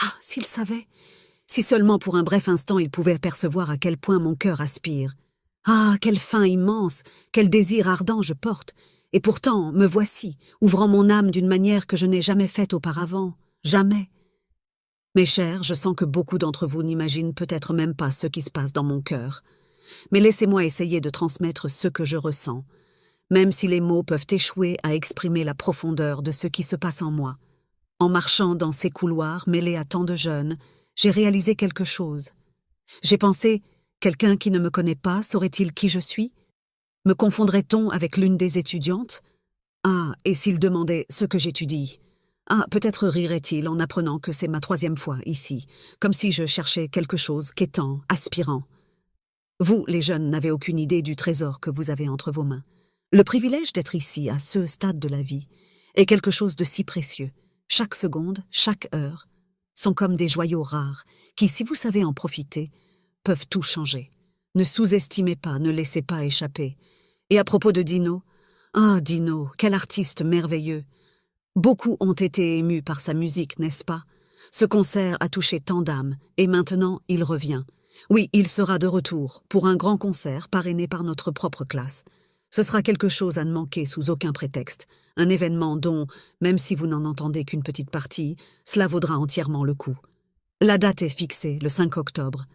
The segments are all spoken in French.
Ah, s'il savait! Si seulement pour un bref instant il pouvait percevoir à quel point mon cœur aspire. Ah, quelle faim immense, quel désir ardent je porte. Et pourtant, me voici, ouvrant mon âme d'une manière que je n'ai jamais faite auparavant. Jamais. Mes chers, je sens que beaucoup d'entre vous n'imaginent peut-être même pas ce qui se passe dans mon cœur. Mais laissez-moi essayer de transmettre ce que je ressens, même si les mots peuvent échouer à exprimer la profondeur de ce qui se passe en moi. En marchant dans ces couloirs mêlés à tant de jeunes, j'ai réalisé quelque chose. J'ai pensé, quelqu'un qui ne me connaît pas saurait-il qui je suis? Me confondrait-on avec l'une des étudiantes? Ah, et s'il demandait ce que j'étudie? Ah, peut-être rirait-il en apprenant que c'est ma 3e fois ici, comme si je cherchais quelque chose quêtant, aspirant. Vous, les jeunes, n'avez aucune idée du trésor que vous avez entre vos mains. Le privilège d'être ici, à ce stade de la vie, est quelque chose de si précieux. Chaque seconde, chaque heure, sont comme des joyaux rares, qui, si vous savez en profiter, peuvent tout changer. Ne sous-estimez pas, ne laissez pas échapper. Et à propos de Dino, ah, Dino, quel artiste merveilleux! Beaucoup ont été émus par sa musique, n'est-ce pas? Ce concert a touché tant d'âmes, et maintenant il revient. Oui, il sera de retour, pour un grand concert parrainé par notre propre classe. Ce sera quelque chose à ne manquer sous aucun prétexte, un événement dont, même si vous n'en entendez qu'une petite partie, cela vaudra entièrement le coup. La date est fixée, le 5 octobre.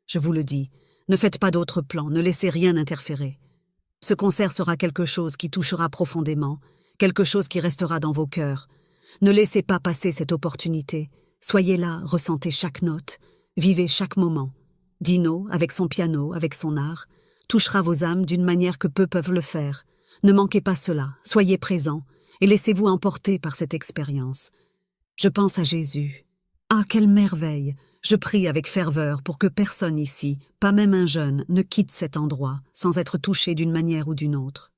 Je vous le dis, ne faites pas d'autres plans, ne laissez rien interférer. Ce concert sera quelque chose qui touchera profondément, quelque chose qui restera dans vos cœurs. Ne laissez pas passer cette opportunité. Soyez là, ressentez chaque note, vivez chaque moment. Dino, avec son piano, avec son art, touchera vos âmes d'une manière que peu peuvent le faire. Ne manquez pas cela, soyez présents, et laissez-vous emporter par cette expérience. Je pense à Jésus. Ah, quelle merveille! Je prie avec ferveur pour que personne ici, pas même un jeune, ne quitte cet endroit sans être touché d'une manière ou d'une autre.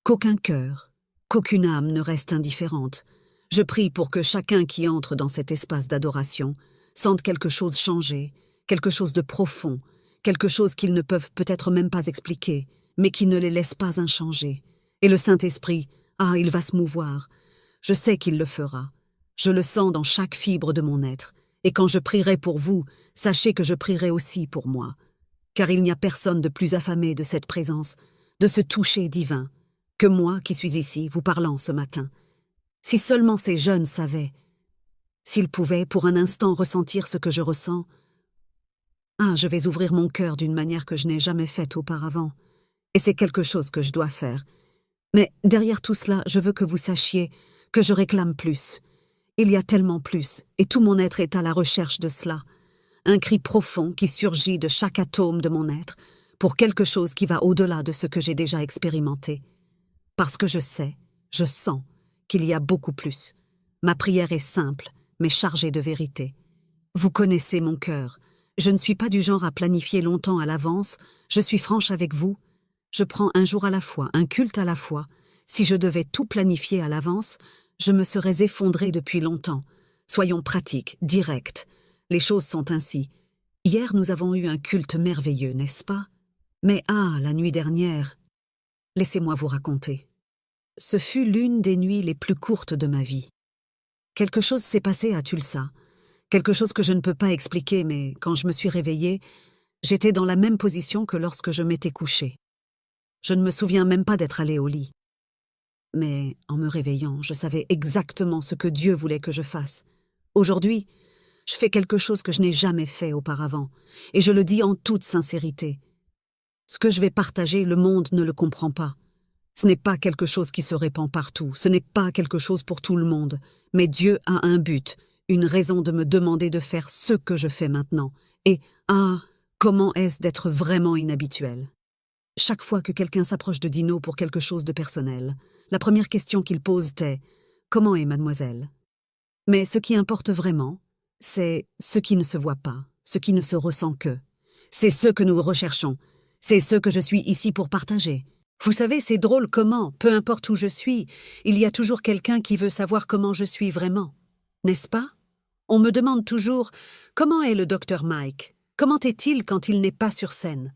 Qu'aucun cœur, qu'aucune âme ne reste indifférente. Je prie pour que chacun qui entre dans cet espace d'adoration sente quelque chose changer, quelque chose de profond, quelque chose qu'ils ne peuvent peut-être même pas expliquer, mais qui ne les laisse pas inchangés. Et le Saint-Esprit, ah, il va se mouvoir. Je sais qu'il le fera. Je le sens dans chaque fibre de mon être. Et quand je prierai pour vous, sachez que je prierai aussi pour moi. Car il n'y a personne de plus affamé de cette présence, de ce toucher divin, que moi qui suis ici, vous parlant ce matin. Si seulement ces jeunes savaient, s'ils pouvaient pour un instant ressentir ce que je ressens, ah, je vais ouvrir mon cœur d'une manière que je n'ai jamais faite auparavant. Et c'est quelque chose que je dois faire. Mais derrière tout cela, je veux que vous sachiez que je réclame plus. Il y a tellement plus, et tout mon être est à la recherche de cela. Un cri profond qui surgit de chaque atome de mon être, pour quelque chose qui va au-delà de ce que j'ai déjà expérimenté. Parce que je sais, je sens, qu'il y a beaucoup plus. Ma prière est simple, mais chargée de vérité. Vous connaissez mon cœur. Je ne suis pas du genre à planifier longtemps à l'avance, je suis franche avec vous. Je prends un jour à la fois, un culte à la fois. Si je devais tout planifier à l'avance, je me serais effondrée depuis longtemps. Soyons pratiques, directs. Les choses sont ainsi. Hier, nous avons eu un culte merveilleux, n'est-ce pas? Mais ah, la nuit dernière... Laissez-moi vous raconter. Ce fut l'une des nuits les plus courtes de ma vie. Quelque chose s'est passé à Tulsa. Quelque chose que je ne peux pas expliquer, mais quand je me suis réveillée, j'étais dans la même position que lorsque je m'étais couchée. Je ne me souviens même pas d'être allée au lit. Mais en me réveillant, je savais exactement ce que Dieu voulait que je fasse. Aujourd'hui, je fais quelque chose que je n'ai jamais fait auparavant, et je le dis en toute sincérité. Ce que je vais partager, le monde ne le comprend pas. Ce n'est pas quelque chose qui se répand partout, ce n'est pas quelque chose pour tout le monde, mais Dieu a un but, une raison de me demander de faire ce que je fais maintenant. Et, ah, comment est-ce d'être vraiment inhabituel? Chaque fois que quelqu'un s'approche de Dino pour quelque chose de personnel, la première question qu'il pose est « Comment est mademoiselle ?» Mais ce qui importe vraiment, c'est ce qui ne se voit pas, ce qui ne se ressent que. C'est ce que nous recherchons, c'est ce que je suis ici pour partager. Vous savez, c'est drôle comment, peu importe où je suis, il y a toujours quelqu'un qui veut savoir comment je suis vraiment. N'est-ce pas? On me demande toujours « Comment est le docteur Mike? Comment est-il quand il n'est pas sur scène ?»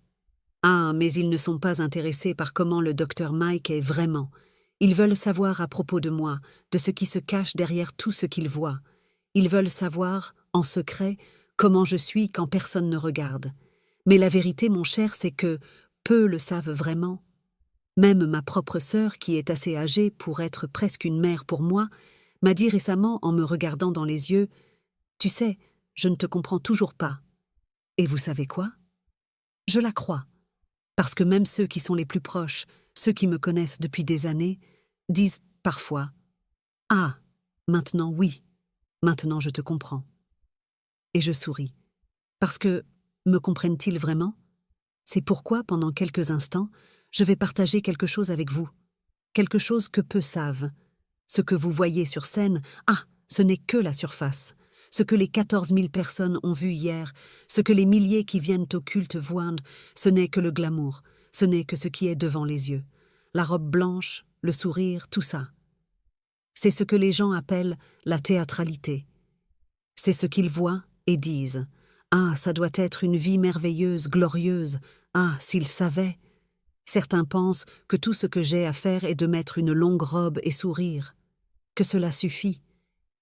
Ah, mais ils ne sont pas intéressés par comment le docteur Mike est vraiment. Ils veulent savoir à propos de moi, de ce qui se cache derrière tout ce qu'ils voient. Ils veulent savoir, en secret, comment je suis quand personne ne regarde. Mais la vérité, mon cher, c'est que peu le savent vraiment. Même ma propre sœur, qui est assez âgée pour être presque une mère pour moi, m'a dit récemment en me regardant dans les yeux « Tu sais, je ne te comprends toujours pas. » Et vous savez quoi? Je la crois. Parce que même ceux qui sont les plus proches, ceux qui me connaissent depuis des années, disent parfois « Ah, maintenant oui, maintenant je te comprends. » Et je souris. Parce que, me comprennent-ils vraiment? C'est pourquoi, pendant quelques instants, je vais partager quelque chose avec vous. Quelque chose que peu savent. Ce que vous voyez sur scène, ce n'est que la surface. Ce que les 14 000 personnes ont vu hier, ce que les milliers qui viennent au culte voient, ce n'est que le glamour, ce n'est que ce qui est devant les yeux. La robe blanche, le sourire, tout ça. C'est ce que les gens appellent la théâtralité. C'est ce qu'ils voient et disent. Ah, ça doit être une vie merveilleuse, glorieuse. Ah, s'ils savaient. Certains pensent que tout ce que j'ai à faire est de mettre une longue robe et sourire, que cela suffit.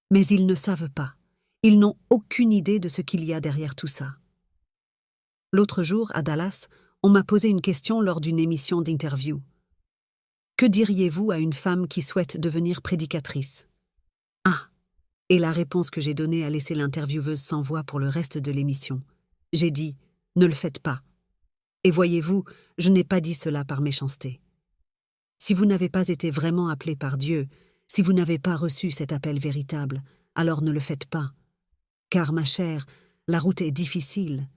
Mais ils ne savent pas. Ils n'ont aucune idée de ce qu'il y a derrière tout ça. L'autre jour, à Dallas, on m'a posé une question lors d'une émission d'interview. Que diriez-vous à une femme qui souhaite devenir prédicatrice? Et la réponse que j'ai donnée a laissé l'intervieweuse sans voix pour le reste de l'émission. J'ai dit « Ne le faites pas ». Et voyez-vous, je n'ai pas dit cela par méchanceté. Si vous n'avez pas été vraiment appelé par Dieu, si vous n'avez pas reçu cet appel véritable, alors ne le faites pas. Car, ma chère, la route est difficile.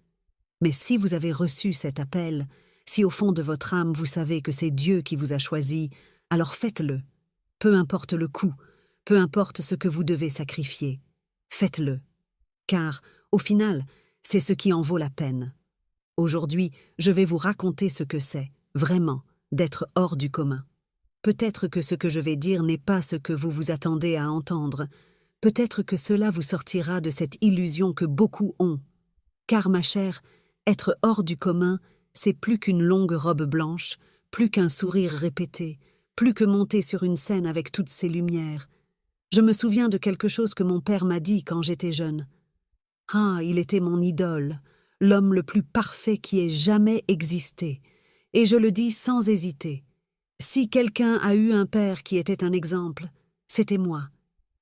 Mais si vous avez reçu cet appel, si au fond de votre âme vous savez que c'est Dieu qui vous a choisi, alors faites-le. Peu importe le coût, peu importe ce que vous devez sacrifier, faites-le. Car, au final, c'est ce qui en vaut la peine. Aujourd'hui, je vais vous raconter ce que c'est, vraiment, d'être hors du commun. Peut-être que ce que je vais dire n'est pas ce que vous vous attendez à entendre. Peut-être que cela vous sortira de cette illusion que beaucoup ont. Car, ma chère, être hors du commun, c'est plus qu'une longue robe blanche, plus qu'un sourire répété, plus que monter sur une scène avec toutes ces lumières. Je me souviens de quelque chose que mon père m'a dit quand j'étais jeune. Ah, il était mon idole, l'homme le plus parfait qui ait jamais existé. Et je le dis sans hésiter. Si quelqu'un a eu un père qui était un exemple, c'était moi.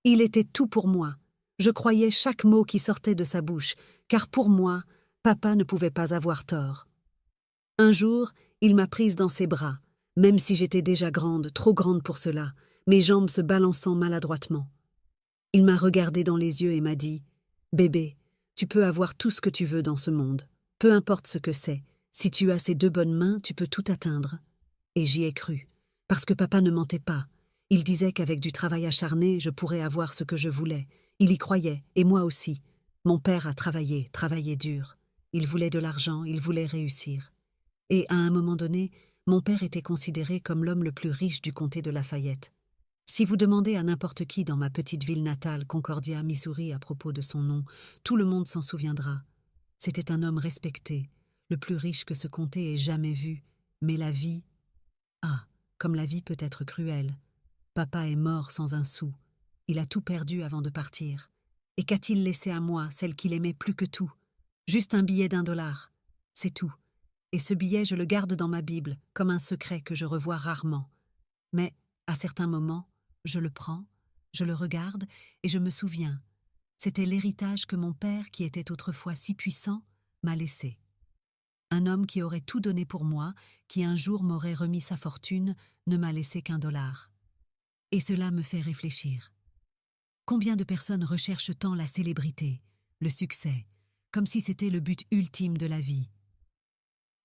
Il était tout pour moi. Je croyais chaque mot qui sortait de sa bouche, car pour moi, papa ne pouvait pas avoir tort. Un jour, il m'a prise dans ses bras, même si j'étais déjà grande, trop grande pour cela, mes jambes se balançant maladroitement. Il m'a regardé dans les yeux et m'a dit « Bébé, tu peux avoir tout ce que tu veux dans ce monde. Peu importe ce que c'est. Si tu as ces 2 bonnes mains, tu peux tout atteindre. » Et j'y ai cru, parce que papa ne mentait pas. Il disait qu'avec du travail acharné, je pourrais avoir ce que je voulais. Il y croyait, et moi aussi. Mon père a travaillé dur. Il voulait de l'argent, il voulait réussir. Et à un moment donné, mon père était considéré comme l'homme le plus riche du comté de Lafayette. Si vous demandez à n'importe qui dans ma petite ville natale, Concordia, Missouri, à propos de son nom, tout le monde s'en souviendra. C'était un homme respecté, le plus riche que ce comté ait jamais vu. Mais la vie... comme la vie peut être cruelle. Papa est mort sans un sou. Il a tout perdu avant de partir. Et qu'a-t-il laissé à moi, celle qu'il aimait plus que tout? Juste un billet d'$1. C'est tout. Et ce billet, je le garde dans ma Bible, comme un secret que je revois rarement. Mais, à certains moments, je le prends, je le regarde et je me souviens. C'était l'héritage que mon père, qui était autrefois si puissant, m'a laissé. Un homme qui aurait tout donné pour moi, qui un jour m'aurait remis sa fortune, ne m'a laissé qu'$1. Et cela me fait réfléchir. Combien de personnes recherchent tant la célébrité, le succès, comme si c'était le but ultime de la vie?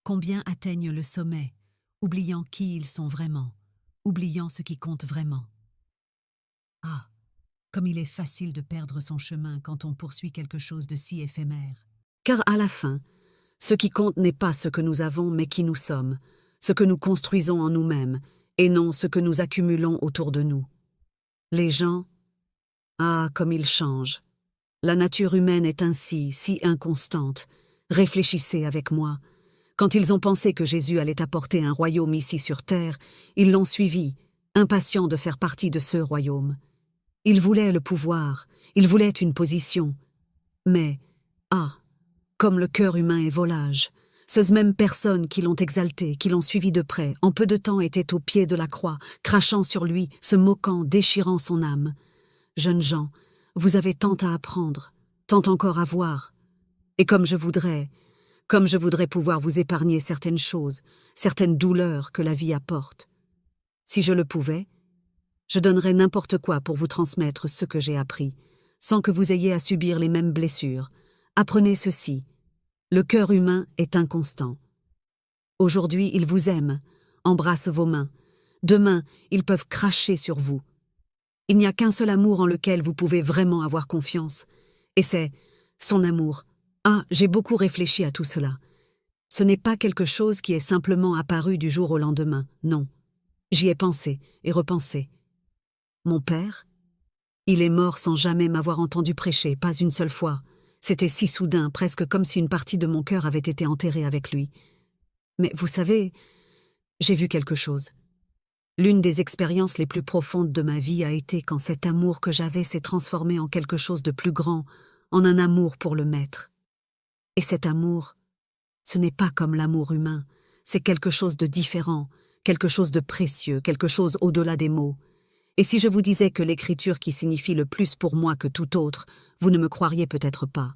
Combien atteignent le sommet, oubliant qui ils sont vraiment, oubliant ce qui compte vraiment? Comme il est facile de perdre son chemin quand on poursuit quelque chose de si éphémère. Car à la fin, ce qui compte n'est pas ce que nous avons, mais qui nous sommes, ce que nous construisons en nous-mêmes, et non ce que nous accumulons autour de nous. Les gens, comme ils changent. La nature humaine est ainsi, si inconstante. Réfléchissez avec moi. Quand ils ont pensé que Jésus allait apporter un royaume ici sur terre, ils l'ont suivi, impatients de faire partie de ce royaume. Ils voulaient le pouvoir, Il voulait une position. Mais, ah, comme le cœur humain est volage, ces mêmes personnes qui l'ont exalté, qui l'ont suivi de près, en peu de temps étaient au pied de la croix, crachant sur lui, se moquant, déchirant son âme. Jeunes gens, vous avez tant à apprendre, tant encore à voir. Et comme je voudrais pouvoir vous épargner certaines choses, certaines douleurs que la vie apporte. Si je le pouvais, je donnerais n'importe quoi pour vous transmettre ce que j'ai appris, sans que vous ayez à subir les mêmes blessures. Apprenez ceci. Le cœur humain est inconstant. Aujourd'hui, il vous aime, embrasse vos mains. Demain, ils peuvent cracher sur vous. Il n'y a qu'un seul amour en lequel vous pouvez vraiment avoir confiance, et c'est son amour. Ah, j'ai beaucoup réfléchi à tout cela. Ce n'est pas quelque chose qui est simplement apparu du jour au lendemain, non. J'y ai pensé et repensé. Mon père, il est mort sans jamais m'avoir entendu prêcher, pas une seule fois. C'était si soudain, presque comme si une partie de mon cœur avait été enterrée avec lui. Mais vous savez, j'ai vu quelque chose. L'une des expériences les plus profondes de ma vie a été quand cet amour que j'avais s'est transformé en quelque chose de plus grand, en un amour pour le maître. Et cet amour, ce n'est pas comme l'amour humain, c'est quelque chose de différent, quelque chose de précieux, quelque chose au-delà des mots. Et si je vous disais que l'écriture qui signifie le plus pour moi que tout autre, vous ne me croiriez peut-être pas.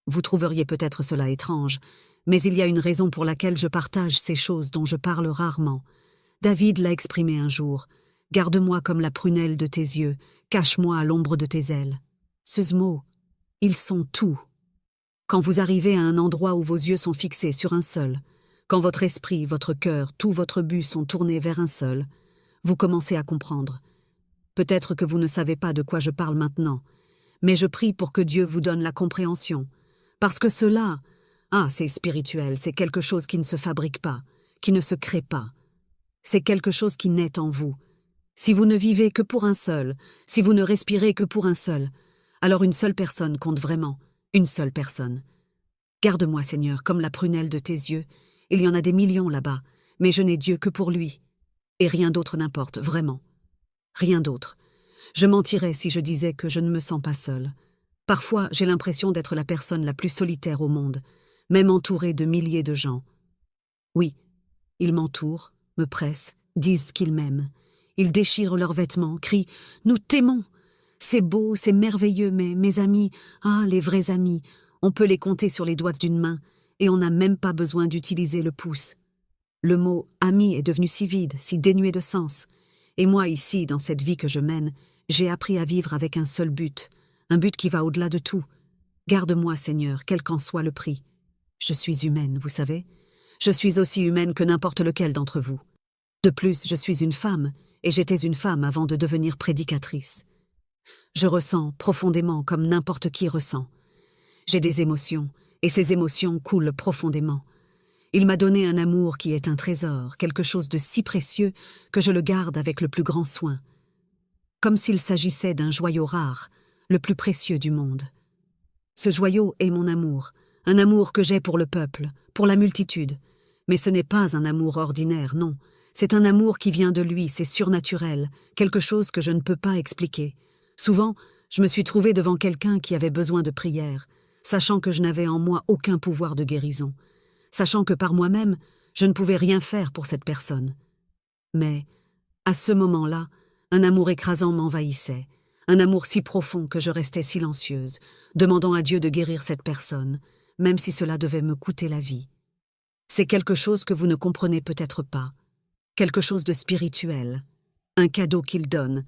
Vous trouveriez peut-être cela étrange, mais il y a une raison pour laquelle je partage ces choses dont je parle rarement. David l'a exprimé un jour. « Garde-moi comme la prunelle de tes yeux, cache-moi à l'ombre de tes ailes. » Ces mots, ils sont tout. Quand vous arrivez à un endroit où vos yeux sont fixés sur un seul, quand votre esprit, votre cœur, tout votre but sont tournés vers un seul, vous commencez à comprendre. Peut-être que vous ne savez pas de quoi je parle maintenant, mais je prie pour que Dieu vous donne la compréhension. Parce que cela, c'est spirituel, c'est quelque chose qui ne se fabrique pas, qui ne se crée pas. C'est quelque chose qui naît en vous. Si vous ne vivez que pour un seul, si vous ne respirez que pour un seul, alors une seule personne compte vraiment, une seule personne. Garde-moi, Seigneur, comme la prunelle de tes yeux. Il y en a des millions là-bas, mais je n'ai Dieu que pour lui. Et rien d'autre n'importe, vraiment. Rien d'autre. Je mentirais si je disais que je ne me sens pas seule. Parfois, j'ai l'impression d'être la personne la plus solitaire au monde, même entourée de milliers de gens. Oui, ils m'entourent, me pressent, disent qu'ils m'aiment. Ils déchirent leurs vêtements, crient « Nous t'aimons !» C'est beau, c'est merveilleux, mais mes amis, les vrais amis, on peut les compter sur les doigts d'une main, et on n'a même pas besoin d'utiliser le pouce. Le mot « ami » est devenu si vide, si dénué de sens. Et moi, ici, dans cette vie que je mène, j'ai appris à vivre avec un seul but, un but qui va au-delà de tout. Garde-moi, Seigneur, quel qu'en soit le prix. Je suis humaine, vous savez. Je suis aussi humaine que n'importe lequel d'entre vous. De plus, je suis une femme, et j'étais une femme avant de devenir prédicatrice. Je ressens profondément comme n'importe qui ressent. J'ai des émotions, et ces émotions coulent profondément. Il m'a donné un amour qui est un trésor, quelque chose de si précieux que je le garde avec le plus grand soin. Comme s'il s'agissait d'un joyau rare, le plus précieux du monde. Ce joyau est mon amour, un amour que j'ai pour le peuple, pour la multitude. Mais ce n'est pas un amour ordinaire, non. C'est un amour qui vient de lui, c'est surnaturel, quelque chose que je ne peux pas expliquer. Souvent, je me suis trouvée devant quelqu'un qui avait besoin de prière, sachant que je n'avais en moi aucun pouvoir de guérison, sachant que par moi-même, je ne pouvais rien faire pour cette personne. Mais, à ce moment-là, un amour écrasant m'envahissait, un amour si profond que je restais silencieuse, demandant à Dieu de guérir cette personne, même si cela devait me coûter la vie. C'est quelque chose que vous ne comprenez peut-être pas, quelque chose de spirituel, un cadeau qu'il donne.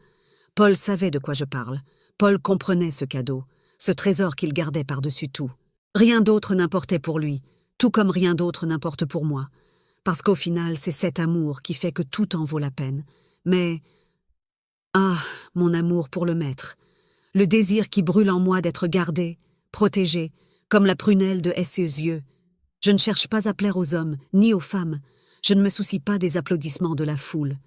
Paul savait de quoi je parle, Paul comprenait ce cadeau, ce trésor qu'il gardait par-dessus tout. Rien d'autre n'importait pour lui, tout comme rien d'autre n'importe pour moi, parce qu'au final, c'est cet amour qui fait que tout en vaut la peine. Mais, mon amour pour le maître, le désir qui brûle en moi d'être gardé, protégé, comme la prunelle de ses yeux. Je ne cherche pas à plaire aux hommes, ni aux femmes, je ne me soucie pas des applaudissements de la foule.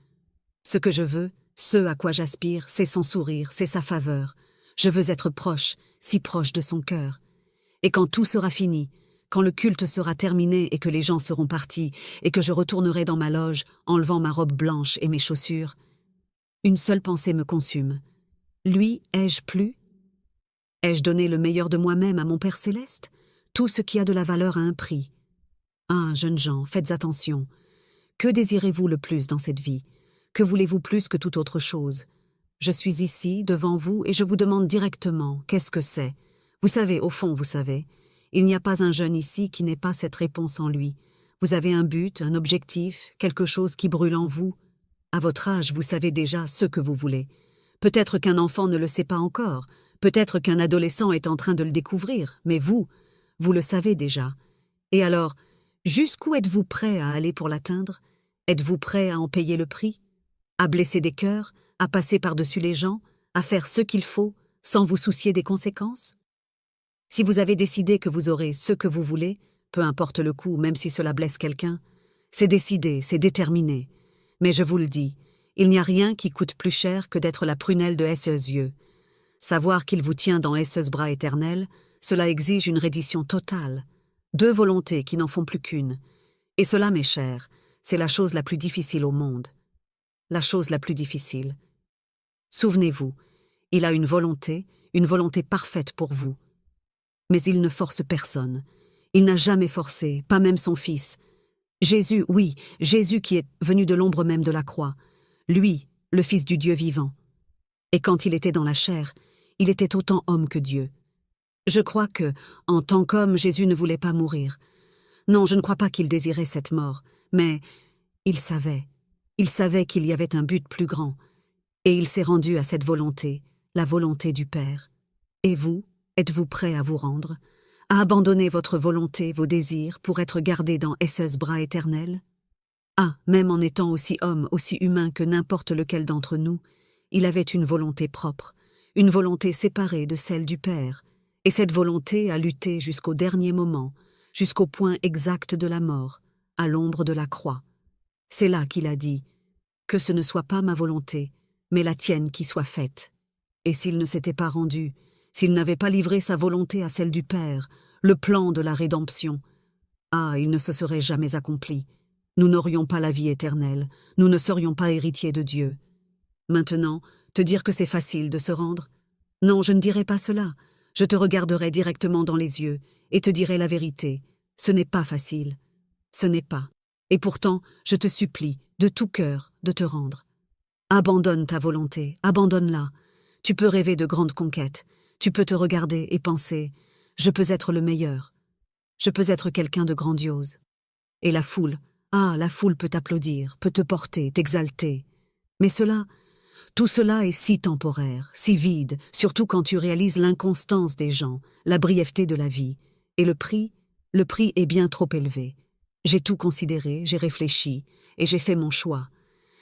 Ce que je veux, ce à quoi j'aspire, c'est son sourire, c'est sa faveur. Je veux être proche, si proche de son cœur. Et quand tout sera fini, quand le culte sera terminé et que les gens seront partis, et que je retournerai dans ma loge, enlevant ma robe blanche et mes chaussures, une seule pensée me consume. Lui ai-je plu ? Ai-je donné le meilleur de moi-même à mon Père céleste? Tout ce qui a de la valeur a un prix. Ah, jeunes gens, faites attention. Que désirez-vous le plus dans cette vie? Que voulez-vous plus que toute autre chose? Je suis ici, devant vous, et je vous demande directement, qu'est-ce que c'est? Vous savez, au fond, vous savez, il n'y a pas un jeune ici qui n'ait pas cette réponse en lui. Vous avez un but, un objectif, quelque chose qui brûle en vous. À votre âge, vous savez déjà ce que vous voulez. Peut-être qu'un enfant ne le sait pas encore, peut-être qu'un adolescent est en train de le découvrir, mais vous le savez déjà. Et alors, jusqu'où êtes-vous prêt à aller pour l'atteindre? Êtes-vous prêt à en payer le prix? À blesser des cœurs, à passer par-dessus les gens, à faire ce qu'il faut, sans vous soucier des conséquences? Si vous avez décidé que vous aurez ce que vous voulez, peu importe le coût, même si cela blesse quelqu'un, c'est décidé, c'est déterminé. Mais je vous le dis, il n'y a rien qui coûte plus cher que d'être la prunelle de ses yeux. Savoir qu'il vous tient dans ses bras éternels, cela exige une reddition totale. 2 volontés qui n'en font plus qu'une. Et cela, mes chers, c'est la chose la plus difficile au monde. La chose la plus difficile. Souvenez-vous, il a une volonté parfaite pour vous. Mais il ne force personne. Il n'a jamais forcé, pas même son Fils. Jésus, oui, Jésus qui est venu de l'ombre même de la croix. Lui, le Fils du Dieu vivant. Et quand il était dans la chair, il était autant homme que Dieu. Je crois que, en tant qu'homme, Jésus ne voulait pas mourir. Non, je ne crois pas qu'il désirait cette mort, mais il savait qu'il y avait un but plus grand, et il s'est rendu à cette volonté, la volonté du Père. Et vous, êtes-vous prêt à vous rendre, à abandonner votre volonté, vos désirs, pour être gardé dans ses bras éternels? Ah, même en étant aussi homme, aussi humain que n'importe lequel d'entre nous, il avait une volonté propre, une volonté séparée de celle du Père, et cette volonté a lutté jusqu'au dernier moment, jusqu'au point exact de la mort, à l'ombre de la croix. C'est là qu'il a dit « Que ce ne soit pas ma volonté, mais la tienne qui soit faite ». Et s'il ne s'était pas rendu, s'il n'avait pas livré sa volonté à celle du Père, le plan de la rédemption, ah, il ne se serait jamais accompli. Nous n'aurions pas la vie éternelle, nous ne serions pas héritiers de Dieu. Maintenant, te dire que c'est facile de se rendre? Non, je ne dirai pas cela. Je te regarderai directement dans les yeux et te dirai la vérité. Ce n'est pas facile. Ce n'est pas. Et pourtant, je te supplie, de tout cœur, de te rendre. Abandonne ta volonté, abandonne-la. Tu peux rêver de grandes conquêtes. Tu peux te regarder et penser « Je peux être le meilleur. Je peux être quelqu'un de grandiose. » Et la foule peut t'applaudir, peut te porter, t'exalter. Mais tout cela est si temporaire, si vide, surtout quand tu réalises l'inconstance des gens, la brièveté de la vie. Et le prix est bien trop élevé. J'ai tout considéré, j'ai réfléchi, et j'ai fait mon choix.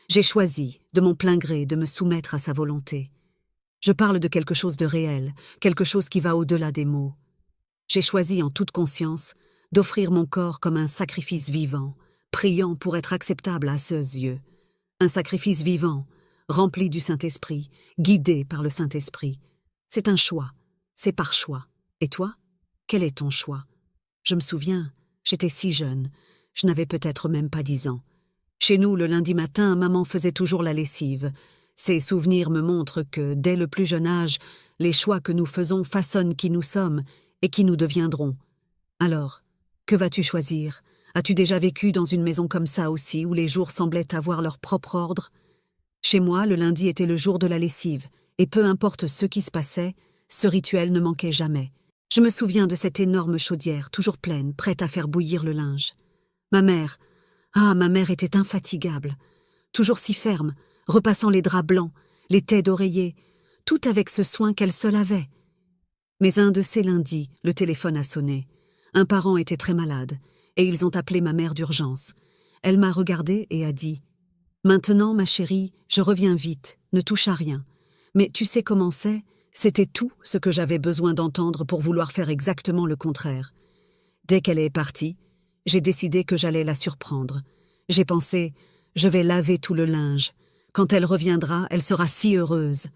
J'ai choisi, de mon plein gré, de me soumettre à sa volonté. Je parle de quelque chose de réel, quelque chose qui va au-delà des mots. J'ai choisi en toute conscience d'offrir mon corps comme un sacrifice vivant, priant pour être acceptable à ses yeux. Un sacrifice vivant, rempli du Saint-Esprit, guidé par le Saint-Esprit. C'est un choix, c'est par choix. Et toi, quel est ton choix? Je me souviens, j'étais si jeune, je n'avais peut-être même pas 10 ans. Chez nous, le lundi matin, maman faisait toujours la lessive. Ces souvenirs me montrent que, dès le plus jeune âge, les choix que nous faisons façonnent qui nous sommes et qui nous deviendrons. Alors, que vas-tu choisir? As-tu déjà vécu dans une maison comme ça aussi, où les jours semblaient avoir leur propre ordre? Chez moi, le lundi était le jour de la lessive, et peu importe ce qui se passait, ce rituel ne manquait jamais. Je me souviens de cette énorme chaudière, toujours pleine, prête à faire bouillir le linge. Ma mère était infatigable, toujours si ferme, repassant les draps blancs, les têtes d'oreiller, tout avec ce soin qu'elle seule avait. Mais un de ces lundis, le téléphone a sonné. Un parent était très malade, et ils ont appelé ma mère d'urgence. Elle m'a regardée et a dit « Maintenant, ma chérie, je reviens vite, ne touche à rien. Mais tu sais comment c'est? C'était tout ce que j'avais besoin d'entendre pour vouloir faire exactement le contraire. Dès qu'elle est partie, j'ai décidé que j'allais la surprendre. J'ai pensé « Je vais laver tout le linge. Quand elle reviendra, elle sera si heureuse. »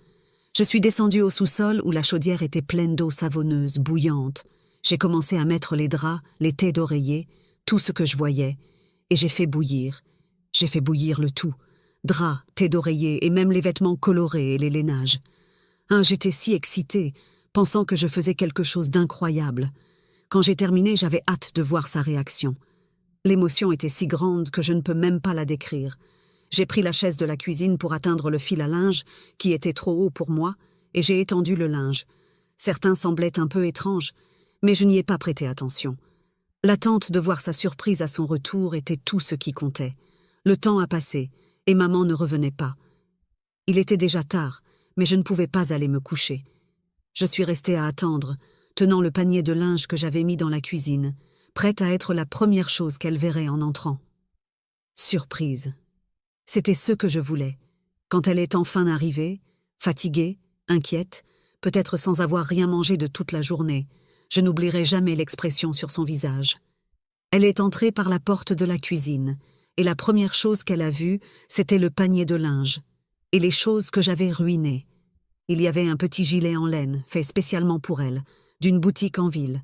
Je suis descendue au sous-sol où la chaudière était pleine d'eau savonneuse, bouillante. J'ai commencé à mettre les draps, les têtes d'oreiller, tout ce que je voyais, et j'ai fait bouillir. J'ai fait bouillir le tout. Draps, têtes d'oreiller et même les vêtements colorés et les lainages. J'étais si excitée. pensant que je faisais quelque chose d'incroyable. Quand j'ai terminé, j'avais hâte de voir sa réaction. L'émotion était si grande que je ne peux même pas la décrire. J'ai pris la chaise de la cuisine pour atteindre le fil à linge, qui était trop haut pour moi, et j'ai étendu le linge. Certains semblaient un peu étranges, mais je n'y ai pas prêté attention. L'attente de voir sa surprise à son retour était tout ce qui comptait. Le temps a passé, et maman ne revenait pas. Il était déjà tard, mais je ne pouvais pas aller me coucher. Je suis restée à attendre, tenant le panier de linge que j'avais mis dans la cuisine, prête à être la première chose qu'elle verrait en entrant. Surprise. C'était ce que je voulais. Quand elle est enfin arrivée, fatiguée, inquiète, peut-être sans avoir rien mangé de toute la journée, je n'oublierai jamais l'expression sur son visage. Elle est entrée par la porte de la cuisine, et la première chose qu'elle a vue, c'était le panier de linge, et les choses que j'avais ruinées. Il y avait un petit gilet en laine, fait spécialement pour elle, d'une boutique en ville.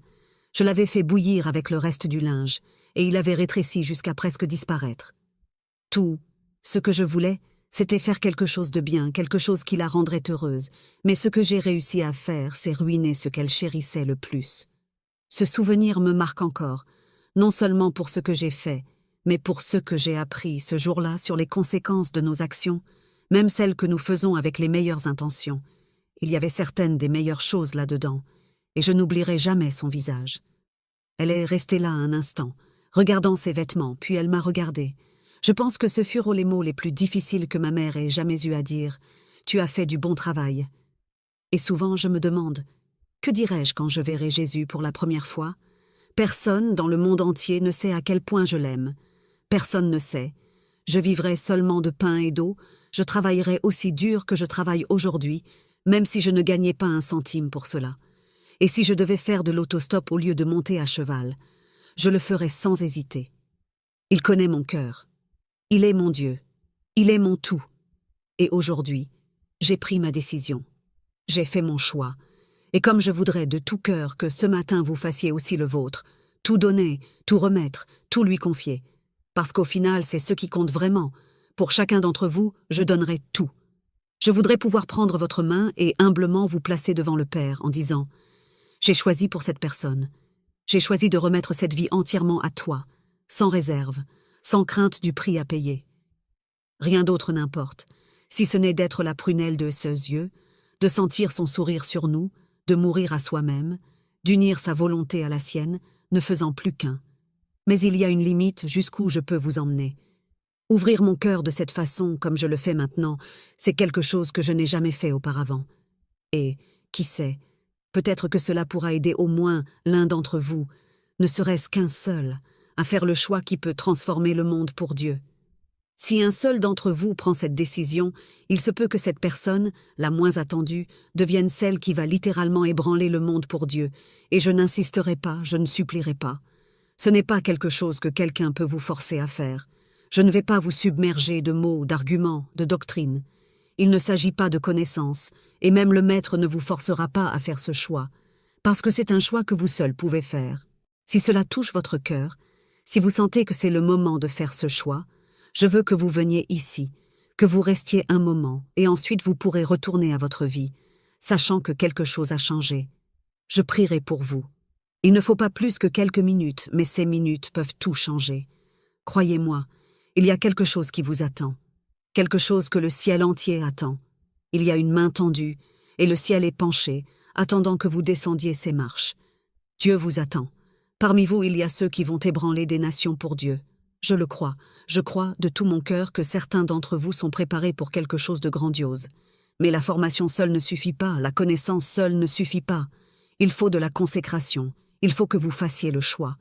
Je l'avais fait bouillir avec le reste du linge, et il avait rétréci jusqu'à presque disparaître. Tout, ce que je voulais, c'était faire quelque chose de bien, quelque chose qui la rendrait heureuse, mais ce que j'ai réussi à faire, c'est ruiner ce qu'elle chérissait le plus. Ce souvenir me marque encore, non seulement pour ce que j'ai fait, mais pour ce que j'ai appris ce jour-là sur les conséquences de nos actions, même celles que nous faisons avec les meilleures intentions. Il y avait certaines des meilleures choses là-dedans, et je n'oublierai jamais son visage. Elle est restée là un instant, regardant ses vêtements, puis elle m'a regardée. Je pense que ce furent les mots les plus difficiles que ma mère ait jamais eu à dire. « Tu as fait du bon travail. » Et souvent je me demande, que dirai-je quand je verrai Jésus pour la première fois? Personne dans le monde entier ne sait à quel point je l'aime. Personne ne sait. Je vivrai seulement de pain et d'eau, je travaillerai aussi dur que je travaille aujourd'hui, même si je ne gagnais pas un centime pour cela. Et si je devais faire de l'autostop au lieu de monter à cheval, je le ferais sans hésiter. Il connaît mon cœur. Il est mon Dieu. Il est mon tout. Et aujourd'hui, j'ai pris ma décision. J'ai fait mon choix. Et comme je voudrais de tout cœur que ce matin vous fassiez aussi le vôtre, tout donner, tout remettre, tout lui confier. Parce qu'au final, c'est ce qui compte vraiment. Pour chacun d'entre vous, je donnerai tout. Je voudrais pouvoir prendre votre main et humblement vous placer devant le Père en disant « J'ai choisi pour cette personne. J'ai choisi de remettre cette vie entièrement à toi, sans réserve, sans crainte du prix à payer. Rien d'autre n'importe, si ce n'est d'être la prunelle de ses yeux, de sentir son sourire sur nous, de mourir à soi-même, d'unir sa volonté à la sienne, ne faisant plus qu'un. Mais il y a une limite jusqu'où je peux vous emmener. Ouvrir mon cœur de cette façon, comme je le fais maintenant, c'est quelque chose que je n'ai jamais fait auparavant. Et, qui sait, peut-être que cela pourra aider au moins l'un d'entre vous, ne serait-ce qu'un seul, à faire le choix qui peut transformer le monde pour Dieu. Si un seul d'entre vous prend cette décision, il se peut que cette personne, la moins attendue, devienne celle qui va littéralement ébranler le monde pour Dieu, et je n'insisterai pas, je ne supplierai pas. Ce n'est pas quelque chose que quelqu'un peut vous forcer à faire. Je ne vais pas vous submerger de mots, d'arguments, de doctrines. Il ne s'agit pas de connaissances, et même le Maître ne vous forcera pas à faire ce choix, parce que c'est un choix que vous seul pouvez faire. Si cela touche votre cœur, si vous sentez que c'est le moment de faire ce choix, je veux que vous veniez ici, que vous restiez un moment, et ensuite vous pourrez retourner à votre vie, sachant que quelque chose a changé. Je prierai pour vous. Il ne faut pas plus que quelques minutes, mais ces minutes peuvent tout changer. Croyez-moi, il y a quelque chose qui vous attend, quelque chose que le ciel entier attend. Il y a une main tendue, et le ciel est penché, attendant que vous descendiez ces marches. Dieu vous attend. Parmi vous, il y a ceux qui vont ébranler des nations pour Dieu. Je le crois. Je crois de tout mon cœur que certains d'entre vous sont préparés pour quelque chose de grandiose. Mais la formation seule ne suffit pas, la connaissance seule ne suffit pas. Il faut de la consécration, il faut que vous fassiez le choix.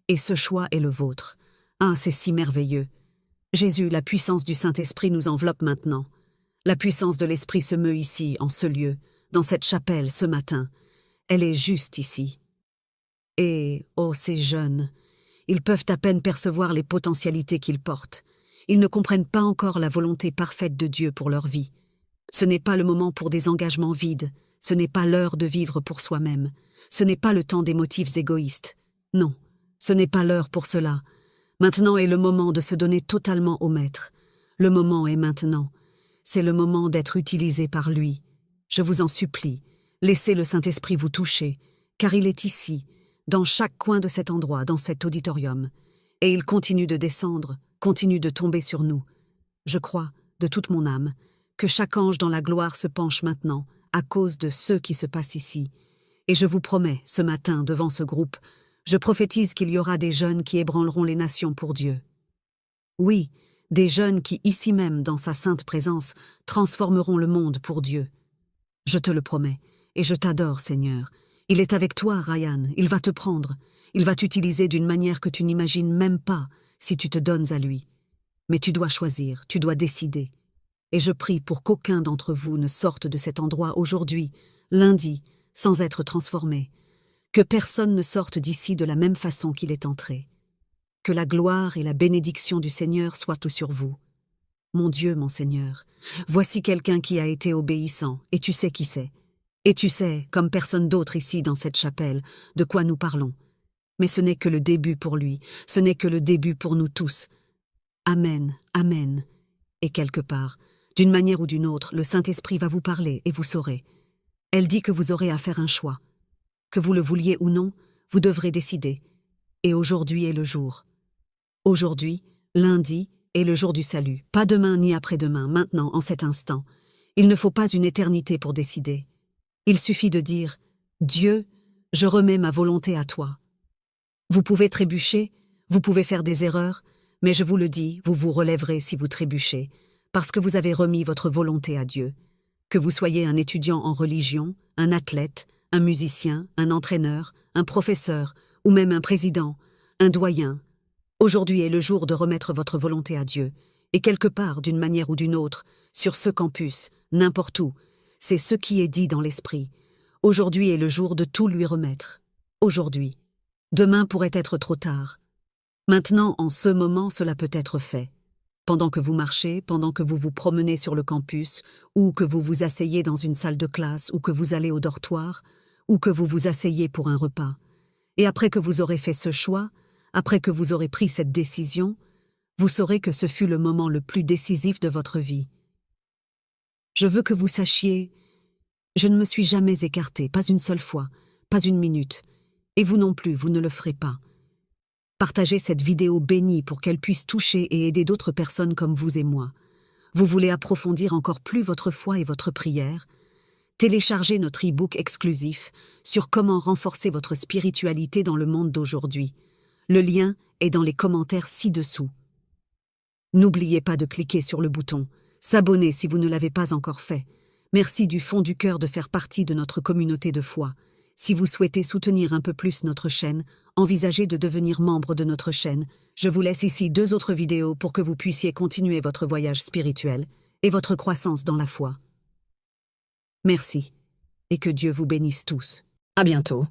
Et ce choix est le vôtre. Ah, c'est si merveilleux. Jésus, la puissance du Saint-Esprit nous enveloppe maintenant. La puissance de l'Esprit se meut ici, en ce lieu, dans cette chapelle, ce matin. Elle est juste ici. Et, oh, ces jeunes, ils peuvent à peine percevoir les potentialités qu'ils portent. Ils ne comprennent pas encore la volonté parfaite de Dieu pour leur vie. Ce n'est pas le moment pour des engagements vides, ce n'est pas l'heure de vivre pour soi-même, ce n'est pas le temps des motifs égoïstes. Non, ce n'est pas l'heure pour cela. Maintenant est le moment de se donner totalement au Maître. Le moment est maintenant. C'est le moment d'être utilisé par lui. Je vous en supplie, Laissez le Saint-Esprit vous toucher, car il est ici, dans chaque coin de cet endroit, dans cet auditorium. Et il continue de descendre, continue de tomber sur nous. Je crois, de toute mon âme, que chaque ange dans la gloire se penche maintenant, à cause de ce qui se passe ici. Et je vous promets, ce matin, devant ce groupe, je prophétise qu'il y aura des jeunes qui ébranleront les nations pour Dieu. Oui, des jeunes qui, ici même, dans sa sainte présence, transformeront le monde pour Dieu. Je te le promets, et je t'adore, Seigneur. Il est avec toi, Ryan, il va te prendre. Il va t'utiliser d'une manière que tu n'imagines même pas si tu te donnes à lui. Mais tu dois choisir, tu dois décider. Et je prie pour qu'aucun d'entre vous ne sorte de cet endroit aujourd'hui, lundi, sans être transformé. Que personne ne sorte d'ici de la même façon qu'il est entré. Que la gloire et la bénédiction du Seigneur soient sur vous. Mon Dieu, mon Seigneur, voici quelqu'un qui a été obéissant, et tu sais qui c'est. Et tu sais, comme personne d'autre ici dans cette chapelle, de quoi nous parlons. Mais ce n'est que le début pour lui, ce n'est que le début pour nous tous. Amen, amen. Et quelque part, d'une manière ou d'une autre, le Saint-Esprit va vous parler et vous saurez. Elle dit que vous aurez à faire un choix. Que vous le vouliez ou non, vous devrez décider. Et aujourd'hui est le jour. Aujourd'hui, lundi, est le jour du salut. Pas demain ni après-demain, maintenant, en cet instant. Il ne faut pas une éternité pour décider. Il suffit de dire « Dieu, je remets ma volonté à toi ». Vous pouvez trébucher, vous pouvez faire des erreurs, mais je vous le dis, vous vous relèverez si vous trébuchez, parce que vous avez remis votre volonté à Dieu. Que vous soyez un étudiant en religion, un athlète, un musicien, un entraîneur, un professeur, ou même un président, un doyen. Aujourd'hui est le jour de remettre votre volonté à Dieu, et quelque part, d'une manière ou d'une autre, sur ce campus, n'importe où, c'est ce qui est dit dans l'esprit. Aujourd'hui est le jour de tout lui remettre. Aujourd'hui. Demain pourrait être trop tard. Maintenant, en ce moment, cela peut être fait. Pendant que vous marchez, pendant que vous vous promenez sur le campus, ou que vous vous asseyez dans une salle de classe, ou que vous allez au dortoir, ou que vous vous asseyez pour un repas. Et après que vous aurez fait ce choix, après que vous aurez pris cette décision, vous saurez que ce fut le moment le plus décisif de votre vie. Je veux que vous sachiez, je ne me suis jamais écartée, pas une seule fois, pas une minute, et vous non plus, vous ne le ferez pas. Partagez cette vidéo bénie pour qu'elle puisse toucher et aider d'autres personnes comme vous et moi. Vous voulez approfondir encore plus votre foi et votre prière? Téléchargez notre e-book exclusif sur comment renforcer votre spiritualité dans le monde d'aujourd'hui. Le lien est dans les commentaires ci-dessous. N'oubliez pas de cliquer sur le bouton « S'abonner » si vous ne l'avez pas encore fait. Merci du fond du cœur de faire partie de notre communauté de foi. Si vous souhaitez soutenir un peu plus notre chaîne, envisagez de devenir membre de notre chaîne. Je vous laisse ici 2 autres vidéos pour que vous puissiez continuer votre voyage spirituel et votre croissance dans la foi. Merci, et que Dieu vous bénisse tous. À bientôt.